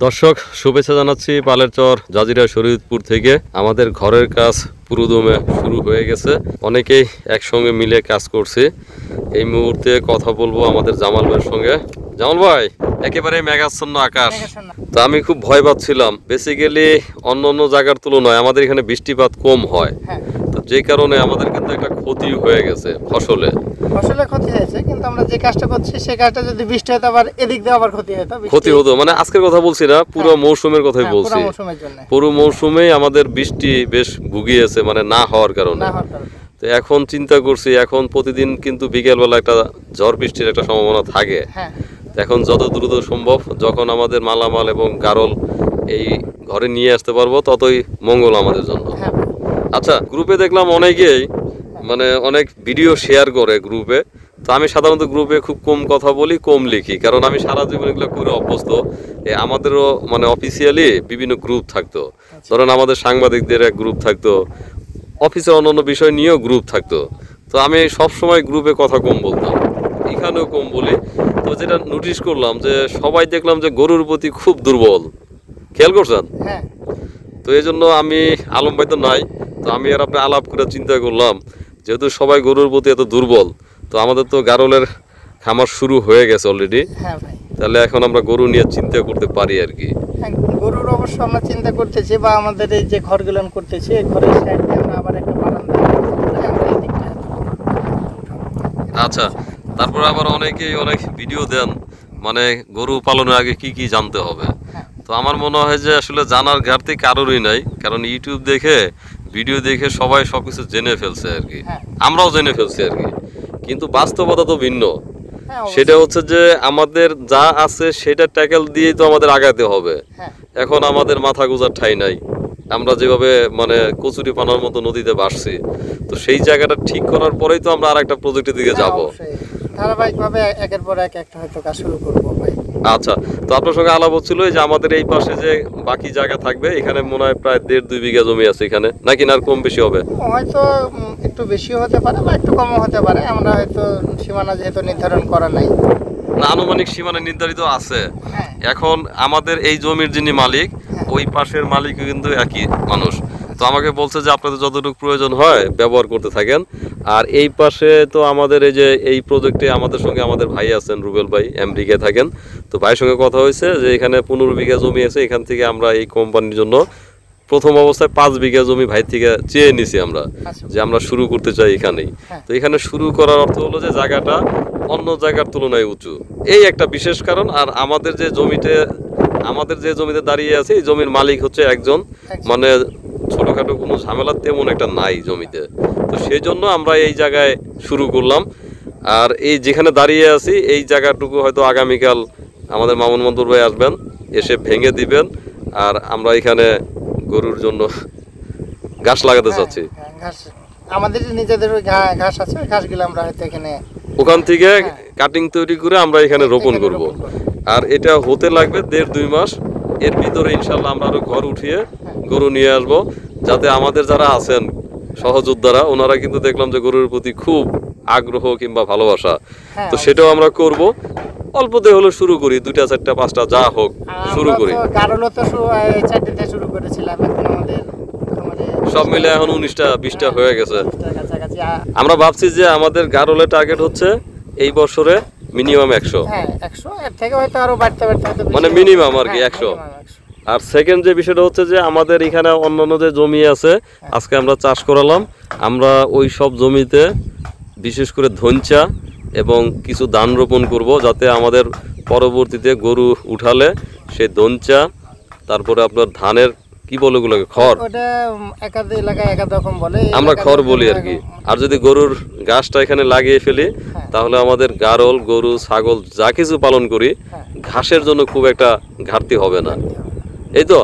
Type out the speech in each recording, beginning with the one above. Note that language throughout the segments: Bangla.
দর্শক শুভেচ্ছা জানাচ্ছি পালেরচর জাজিরা শরীয়তপুর থেকে। আমাদের ঘরের কাজ পুরোদমে শুরু হয়ে গেছে, অনেকেই একসঙ্গে মিলে কাজ করছে। এই মুহূর্তে কথা বলবো আমাদের জামাল ভাইয়ের সঙ্গে। জামাল ভাই, একেবারে মেঘাচ্ছন্ন আকাশ, তো আমি খুব ভয় পাচ্ছিলাম। বেসিক্যালি অন্য অন্য জায়গার তুলনায় আমাদের এখানে বৃষ্টিপাত কম হয়, তো যে কারণে আমাদের কিন্তু একটা ক্ষতি হয়ে গেছে ফসলে ক্ষতি হয়েছে। কিন্তু আমরা যে কাজটা করছি সেই কাজটা যদি বৃষ্টি হতো আবার এদিক দিয়ে আবার ক্ষতি হতো। মানে আজকের কথা বলছি না, পুরো মৌসুমের কথাই বলছি। পুরো মৌসুমেই আমাদের বৃষ্টি বেশ ভুগিয়েছে, মানে না হওয়ার কারণে। তো এখন চিন্তা করছি, এখন প্রতিদিন কিন্তু বিকেলবেলা একটা ঝড় বৃষ্টির একটা সম্ভাবনা থাকে। এখন যত দ্রুত সম্ভব যখন আমাদের মালামাল এবং গারল এই ঘরে নিয়ে আসতে পারবো ততই মঙ্গল আমাদের জন্য। আচ্ছা, গ্রুপে দেখলাম অনেকেই মানে অনেক ভিডিও শেয়ার করে গ্রুপে। তো আমি সাধারণত গ্রুপে খুব কম কথা বলি, কম লিখি, কারণ আমি সারা জীবন এগুলো করে অভ্যস্ত। আমাদেরও মানে অফিসিয়ালি বিভিন্ন গ্রুপ থাকতো, ধরেন আমাদের সাংবাদিকদের এক গ্রুপ থাকতো, অফিসে অন্যান্য বিষয় নিয়েও গ্রুপ থাকতো। তো আমি সবসময় গ্রুপে কথা কম বলতাম, এখানেও কম বলি। তো যেটা নোটিশ করলাম যে সবাই দেখলাম যে গরুর প্রতি খুব দুর্বল, খেয়াল করছেন? তো এই জন্য আমি আলম ভাই তো নাই, তো আমি আর আপনি আলাপ করে চিন্তা করলাম যেহেতু সবাই গরুর প্রতি এত দুর্বল, তো আমাদের তো গারলের খামার শুরু হয়ে গেছে অলরেডি। তাহলে এখন আমরা গরু নিয়ে চিন্তা করতে পারি আর কি। গরুর অবশ্য আমরা চিন্তা করতেছি, বা আমাদের এই যে ঘরগুলো করতেছি, এই ঘরের সাইড দিয়ে আমরা আবার একটা বারান্দা। আচ্ছা, তারপর আবার অনেকেই অনেক ভিডিও দেন, মানে গরু পালনের আগে কি কি জানতে হবে। তো আমার মনে হয় যে আসলে জানার ঘাটতি কারোরই নাই, কারণ ইউটিউব দেখে ভিডিও দেখে সবাই সবকিছু জেনে ফেলছে আর কি, আমরাও জেনে ফেলছি আর কি। কিন্তু বাস্তবতা তো ভিন্ন। সেটা হচ্ছে যে আমাদের যা আছে সেটা ট্যাকেল দিয়েই তো আমাদের আগাতে হবে। এখন আমাদের মাথা গোজার ঠাই নাই, আমরা যেভাবে মানে কচুরি পানার মতো নদীতে ভাসছি, তো সেই জায়গাটা ঠিক করার পরেই তো আমরা আর একটা প্রজেক্টের দিকে যাব, ধারাবাহিকভাবে একের পর এক একটা হয়তো কাজ শুরু করবো ভাই। আচ্ছা, তো আপনার সঙ্গে আলাপ হচ্ছিল যে আমাদের এই পাশে যে বাকি জায়গা থাকবে, এখানে মনে হয় প্রায় 1.5-2 বিঘা জমি আছে এখানে, নাকি না আর কম বেশি হবে? হয়তো একটু বেশি হতে পারে বা একটু কমও হতে পারে, আমরা হয়তো সীমানা যেহেতু নির্ধারণ করা নাই। না, আনুমানিক সীমানা নির্ধারিত আছে। এখন আমাদের এই জমির যিনি মালিক, ওই পাশের মালিকও কিন্তু একই মানুষ। তো আমাকে বলছে যে আপনাদের যতটুকু প্রয়োজন হয় ব্যবহার করতে থাকেন। আর এই পাশে তো আমাদের এই যে এই প্রজেক্টে আমাদের সঙ্গে আমাদের ভাই আছেন, রুবেল ভাই, আমেরিকায় থাকেন। তো ভাইয়ের সঙ্গে কথা হয়েছে যে এখানে 15 বিঘা জমি আছে, এখান থেকে আমরা এই কোম্পানির জন্য প্রথম অবস্থায় 5 বিঘা জমি ভাই থেকে চেয়ে নিছি আমরা, যে আমরা শুরু করতে চাই এখানেই। তো এখানে শুরু করার অর্থ হলো যে জায়গাটা অন্য জায়গার তুলনায় উঁচু, এই একটা বিশেষ কারণ। আর আমাদের যে জমিতে দাঁড়িয়ে আছে, এই জমির মালিক হচ্ছে একজন, মানে ছোটখাটো কোনো ঝামেলা তেমন একটা নাই জমিতে। তো সেই জন্য আমরা এই জায়গায় শুরু করলাম। আর এই যেখানে দাঁড়িয়ে আছি এই জায়গাটুকু হয়তো আগামীকাল আমাদের মামুন মন্দুর ভাই আসবেন, এসে ভেঙে দিবেন। আর আমরা এখানে গরুর জন্য ঘাস লাগাতে চাচ্ছি। আমাদের নিজেদের ঘাস আছে, ওই ঘাসগুলো আমরা হয়তো এখানে ওখান থেকে কাটিং তৈরি করে আমরা এখানে রোপণ করব। আর এটা হতে লাগবে 1.5-2 মাস। এর ভিতরে ইনশাল্লাহ আমরা আরো ঘর উঠিয়ে গরু নিয়ে আসব, যাতে আমাদের যারা আছেন সহযোদ্ধারা, ওনারা কিন্তু দেখলাম যে গরুর প্রতি খুব আগ্রহ কিংবা ভালোবাসা, তো সেটাও আমরা করব। অল্পতে হলো শুরু করি, 2টা 4টা 5টা যা হোক শুরু করি। সব মিলে এখন 19টা 20টা হয়ে গেছে। আমরা ভাবছি যে আমাদের গারলের টার্গেট হচ্ছে এই বছরে মিনিমাম 100, মানে মিনিমাম আর কি 100। আর সেকেন্ড যে বিষয়টা হচ্ছে যে আমাদের এখানে অন্যান্য যে জমি আছে, আজকে আমরা চাষ করালাম, আমরা ওই সব জমিতে বিশেষ করে ধনচা এবং কিছু ধান রোপণ করব, যাতে আমাদের পরবর্তীতে গরু উঠালে সেই ধনচা, তারপরে আপনার ধানের কি বলে ওগুলোকে, খড়, আমরা খড় বলি আর কি। আর যদি গরুর ঘাসটা এখানে লাগিয়ে ফেলি, তাহলে আমাদের গারল, গরু, ছাগল যা কিছু পালন করি, ঘাসের জন্য খুব একটা ঘাটতি হবে না, এই তো।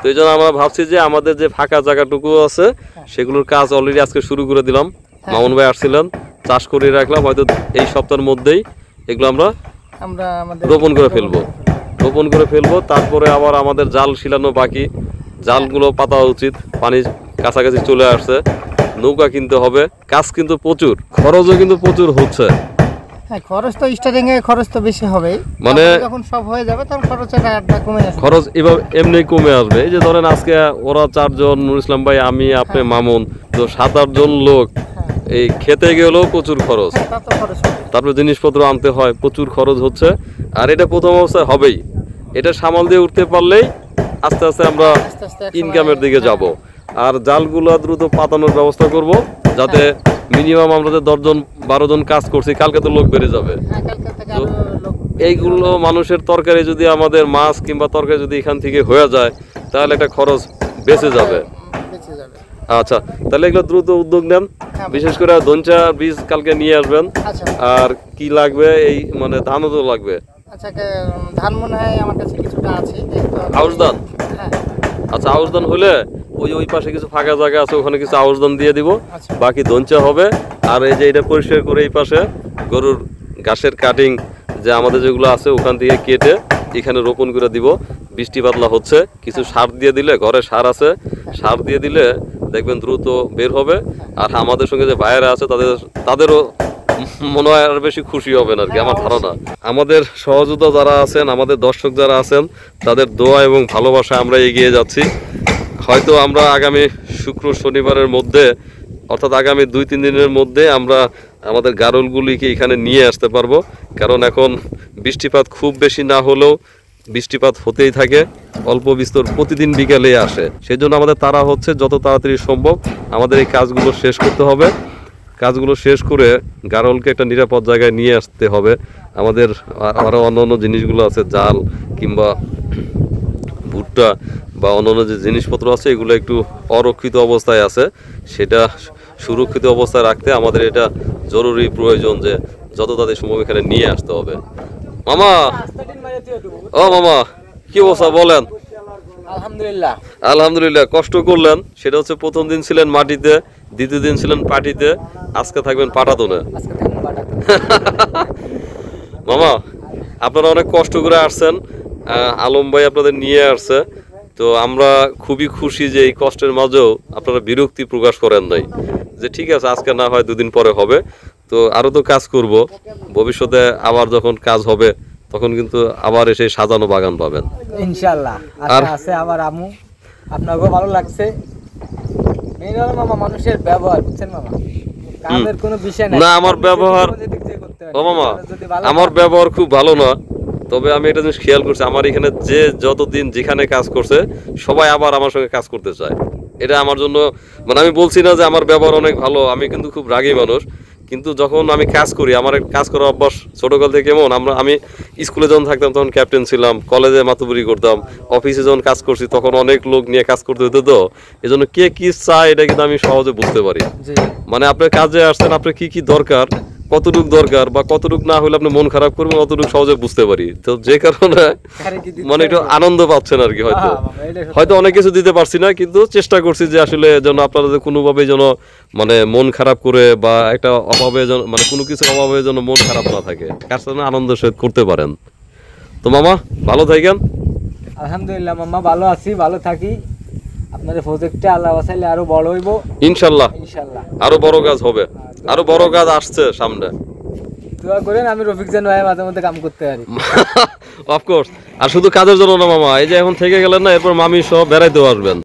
তো এই জন্য আমরা ভাবছি যে আমাদের যে ফাঁকা জায়গাটুকু আছে সেগুলোর কাজ অলরেডি আজকে শুরু করে দিলাম। মামুন ভাই আসছিলেন, চাষ করে রাখলাম, হয়তো এই সপ্তাহের মধ্যেই এগুলো আমরা রোপণ করে ফেলবো। তারপরে আবার আমাদের জাল শিলানো বাকি, জালগুলো পাতা উচিত, পানি কাছাকাছি চলে আসছে, নৌকা কিনতে হবে, কাজ কিন্তু প্রচুর, খরচও কিন্তু প্রচুর হচ্ছে। হ্যাঁ, খরচ তো স্টার্টিং এ খরচ তো বেশি হবেই, মানে যখন সব হয়ে যাবে তখন খরচের হারটা কমে আসবে। খরচ এভাবে এমনি কমে আসবে। এই যে ধরেন আজকে ওরা 4 জন, নুর ইসলাম ভাই, আমি, আপনি, মামুন, তো 7-8 জন লোক, এই খেতে গেলেও প্রচুর খরচ, তা তো খরচ হবে। তারপরে জিনিসপত্র আনতে হয়, প্রচুর খরচ হচ্ছে। আর এটা প্রথম অবস্থায় হবেই, এটা সামাল দিয়ে উঠতে পারলেই আস্তে আস্তে আমরা আস্তে আস্তে এক ইনকামের সময়- দিকে যাব। আর জালগুলো দ্রুত পাতানোর ব্যবস্থা করব, যাতে মিনিমাম আমরা যে 10 জন 12 জন কাজ করছি, কালকে তো লোক বেড়ে যাবে। হ্যাঁ, কালকে থেকে আরো লোক এইগুলো মানুষের তরকারি যদি আমাদের মাছ কিংবা তরকারি যদি এখান থেকে হয়ে যায়, তাহলে একটা খরচ বেঁচে যাবে। বেঁচে যাবে। আচ্ছা, তাহলে এগুলো দ্রুত উদ্যোগ নেন। হ্যাঁ, বিশেষ করে ধনচা বীজ কালকে নিয়ে আসবেন। আচ্ছা আর কি লাগবে, এই মানে ধানও তো লাগবে, আচ্ছা, ধান মনে হয় আমার কাছে কিছুটা আছে, যেহেতু আমি- আউশ ধান। হ্যাঁ, আচ্ছা, আউশ ধান হলে ওই পাশে কিছু ফাঁকা জায়গা আছে, ওখানে কিছু আউশ ধান দিয়ে দিব, আচ্ছা। বাকি ধনচা হবে। আর এই যে এটা পরিষ্কার করে এই পাশে গরুর ঘাসের কাটিং যে আমাদের যেগুলো আছে ওখান থেকে কেটে এখানে রোপণ করে দিব। বৃষ্টি বাদলা হচ্ছে, কিছু সার দিয়ে দিলে, ঘরে সার আছে, সার দিয়ে দিলে দেখবেন দ্রুত বের হবে। আর আমাদের সঙ্গে যে ভাইয়েরা আছে তাদেরও মনে হয় আর বেশি খুশি হবেন আর কি, আমার ধারণা। আমাদের সহযোদ্ধা যারা আছেন, আমাদের দর্শক যারা আছেন, তাদের দোয়া এবং ভালোবাসা আমরা এগিয়ে যাচ্ছি। হয়তো আমরা আগামী শুক্র শনিবারের মধ্যে, অর্থাৎ আগামী 2-3 দিনের মধ্যে আমরা আমাদের গারলগুলিকে এখানে নিয়ে আসতে পারবো। কারণ এখন বৃষ্টিপাত খুব বেশি না হলেও বৃষ্টিপাত হতেই থাকে, অল্প বিস্তর প্রতিদিন বিকালে আসে। সেই জন্য আমাদের তাড়া হচ্ছে, যত তাড়াতাড়ি সম্ভব আমাদের এই কাজগুলো শেষ করতে হবে। কাজগুলো শেষ করে গারলকে একটা নিরাপদ জায়গায় নিয়ে আসতে হবে। আমাদের আরও অন্যান্য জিনিসগুলো আছে, জাল কিংবা ভুট্টা বা অন্যান্য যে জিনিসপত্র আছে, এগুলো একটু অরক্ষিত অবস্থায় আছে। সেটা সুরক্ষিত অবস্থায় রাখতে আমাদের এটা জরুরি প্রয়োজন যে যত তাদের সম্ভব এখানে নিয়ে আসতে হবে। মামা, ও মামা, কি অবস্থা বলেন? আলহামদুলিল্লাহ। আলহামদুলিল্লাহ। কষ্ট করলেন, সেটা হচ্ছে প্রথম দিন ছিলেন মাটিতে, দ্বিতীয় দিন ছিলেন পাটিতে, আজকে থাকবেন পাটাতনে। আজকে থাকুন বাটা। মামা, আপনারা অনেক কষ্ট করে আসছেন, আলম ভাই আপনাদের নিয়ে আসছে। তো আমরা খুবই খুশি যে এই কষ্টের মাঝেও আপনারা বিরক্তি প্রকাশ করেন নাই, যে ঠিক আছে আজকে না হয় 2 দিন পরে হবে। তো আরও তো কাজ করব, ভবিষ্যতে আবার যখন কাজ হবে তখন কিন্তু আবার এসে সাজানো বাগান পাবেন ইনশাআল্লাহ। আর আছে আবার আমু, আপনাকেও ভালো লাগছে। মেইন হলো মামা মানুষের ব্যবহার, বুঝছেন মামা, কাজের কোনো বিষয় নাই। না, আমার ব্যবহার, ও মামা, আমার ব্যবহার খুব ভালো না, তবে আমি একটা জিনিস খেয়াল করছি, আমার এখানে যে যতদিন যেখানে কাজ করছে সবাই আবার আমার সঙ্গে কাজ করতে চায়। এটা আমার জন্য, মানে আমি বলছি না যে আমার ব্যবহার অনেক ভালো, আমি কিন্তু খুব রাগী মানুষ, কিন্তু যখন আমি কাজ করি, আমার কাজ করার অভ্যাস ছোটকাল থেকে কেমন, আমি স্কুলে যখন থাকতাম তখন ক্যাপ্টেন ছিলাম, কলেজে মাতুবুরি করতাম, অফিসে যখন কাজ করছি তখন অনেক লোক নিয়ে কাজ করতে হতো। তো এই জন্য কে কি চায় এটা কিন্তু আমি সহজে বুঝতে পারি। মানে আপনার কাজে আসছেন, আপনার কি কি দরকার, কতটুক দরকার বা কতটুক না হলে আপনি মন খারাপ করবেন, অতটুক সহজে বুঝতে পারি। তো যে কারণে মানে একটু আনন্দ পাচ্ছেন আর কি। হয়তো অনেক কিছু দিতে পারছি না, কিন্তু চেষ্টা করছি যে আসলে যেন আপনারা কোনোভাবে যেন মানে মন খারাপ করে বা একটা অভাবে যেন, মানে কোনো কিছু অভাবে যেন মন খারাপ না থাকে, কাজটা যেন আনন্দের সহিত করতে পারেন। তো মামা, ভালো থাকেন। আলহামদুলিল্লাহ মামা, ভালো আছি, ভালো থাকি। আপনাদের প্রজেক্টে আল্লাহ বাসাইলে আরো বড় হইব ইনশাল্লাহ। ইনশাআল্লাহ আরো বড় কাজ হবে, আরো বড় কাজ আসছে সামনে। দোয়া করেন আমি রফিক জান ভাই মাঝে মধ্যে কাম করতে পারি। অফকোর্স। আর শুধু কাজের জন্য না মামা, এই যে এখন থেকে গেলেন না, এরপর মামি সহ বেড়াইতেও আসবেন।